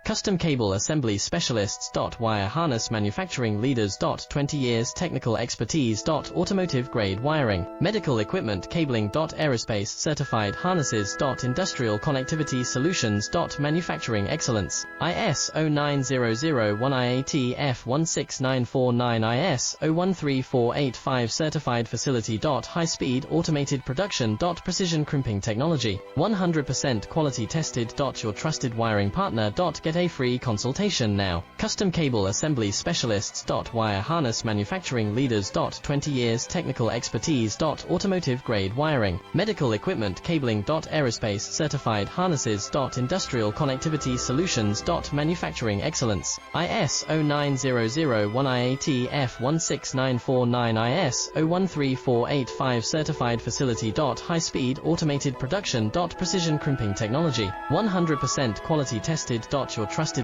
Custom Cable Assembly Specialists. Wire Harness Manufacturing Leaders. 20 years technical expertise. Automotive grade wiring, medical equipment cabling. Aerospace certified harnesses. Industrial connectivity solutions. Manufacturing excellence. ISO 9001 IATF 16949 ISO 13485 certified facility. High speed automated production. Precision crimping technology, 100% quality tested. Your trusted wiring partner. Get a free consultation now. Custom Cable Assembly Specialists. Wire Harness Manufacturing Leaders. 20 years technical expertise. Automotive grade wiring, medical equipment cabling. Aerospace certified harnesses. Industrial connectivity solutions. Manufacturing excellence. ISO 9001 IATF 16949 ISO 13485 certified facility. High speed automated production. Precision crimping technology, 100% quality tested. Your trusted